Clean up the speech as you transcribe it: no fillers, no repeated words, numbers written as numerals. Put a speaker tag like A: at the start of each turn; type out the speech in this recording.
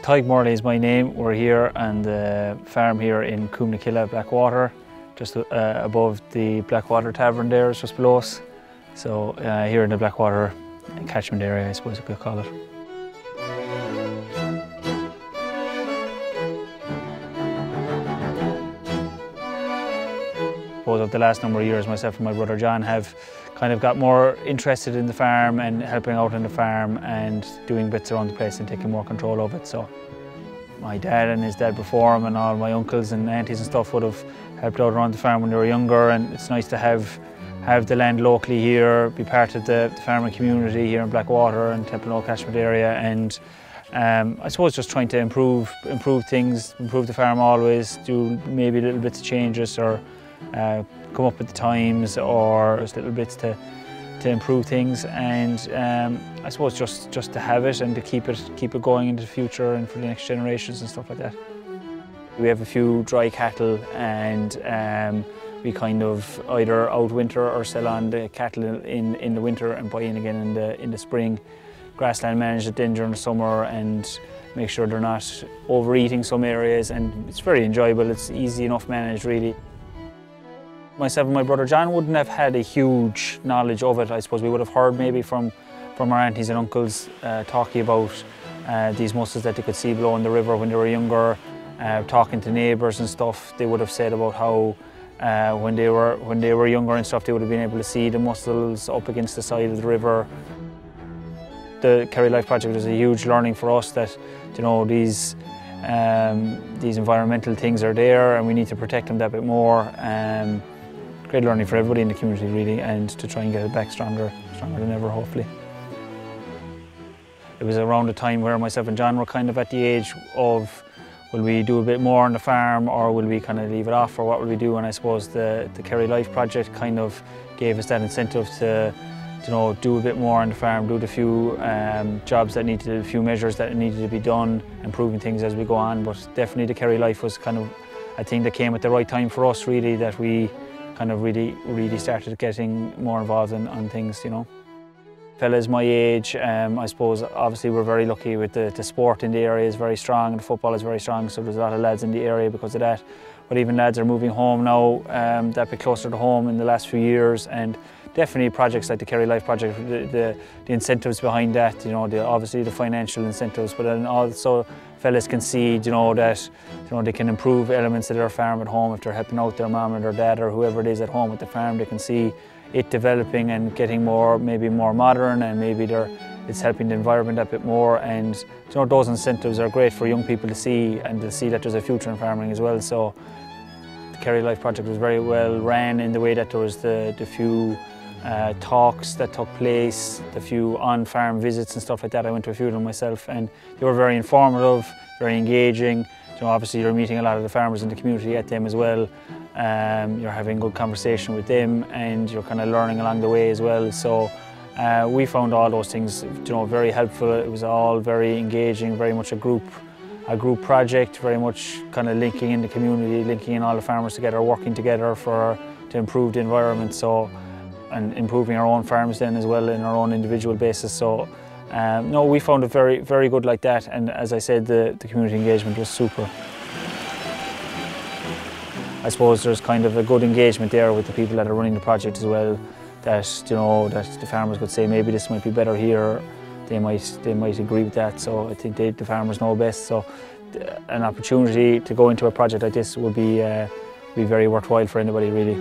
A: Tadhg Moreley is my name. We're here on the farm here in Cúmnachilla, Blackwater, just above the Blackwater Tavern there, it's just below us. So here in the Blackwater catchment area, I suppose you could call it. Over the last number of years, myself and my brother John have kind of got more interested in the farm and helping out on the farm and doing bits around the place and taking more control of it. So my dad and his dad before him and all my uncles and aunties and stuff would have helped out around the farm when they were younger, and it's nice to have the land locally here, be part of the farming community here in Blackwater and Templeogue catchment area, and I suppose just trying to improve things, improve the farm always, do maybe little bits of changes or come up with the times or just little bits to improve things, and I suppose just to have it and to keep it going into the future and for the next generations and stuff like that. We have a few dry cattle, and we kind of either outwinter or sell on the cattle in the winter and buy in again in the spring. Grassland manage it then during the summer and make sure they're not overeating some areas, and it's very enjoyable. It's easy enough managed really. Myself and my brother John wouldn't have had a huge knowledge of it. I suppose we would have heard maybe from our aunties and uncles talking about these mussels that they could see below in the river when they were younger, talking to neighbours and stuff. They would have said about how when they were younger and stuff, they would have been able to see the mussels up against the side of the river. The Kerry Life project was a huge learning for us that, you know, these environmental things are there and we need to protect them that bit more. Great learning for everybody in the community really, and to try and get it back stronger than ever, hopefully. It was around the time where myself and John were kind of at the age of, will we do a bit more on the farm or will we kind of leave it off, or what will we do? And I suppose the Kerry Life project kind of gave us that incentive to, you know, do a bit more on the farm, do the few jobs that needed, a few measures that needed to be done, improving things as we go on. But definitely the Kerry Life was kind of a thing that came at the right time for us really, that we kind of really started getting more involved on things, you know. Fellas my age, I suppose obviously we're very lucky with the sport in the area is very strong, and the football is very strong, so there's a lot of lads in the area because of that. But even lads are moving home now, that bit closer to home in the last few years, and definitely projects like the Kerry Life project, the incentives behind that, you know, obviously the financial incentives, but then also fellas can see, you know, that, you know, they can improve elements of their farm at home if they're helping out their mum or their dad or whoever it is at home at the farm. They can see it developing and getting maybe more modern, and maybe it's helping the environment a bit more. And, you know, those incentives are great for young people to see, and to see that there's a future in farming as well. So the Kerry Life project was very well ran in the way that there was the few talks that took place, the few on-farm visits and stuff like that. I went to a few of them myself, and they were very informative, very engaging. You know, obviously you're meeting a lot of the farmers in the community at them as well. You're having good conversation with them, and you're kind of learning along the way as well. So we found all those things, you know, very helpful. It was all very engaging, very much a group project, very much kind of linking in the community, linking in all the farmers together, working together to improve the environment. So, and improving our own farms then as well in our own individual basis. So no, we found it very, very good like that, and as I said, the community engagement was super. I suppose there's kind of a good engagement there with the people that are running the project as well, that, you know, that the farmers could say maybe this might be better here. They might agree with that, so I think the farmers know best. So an opportunity to go into a project like this would be very worthwhile for anybody really.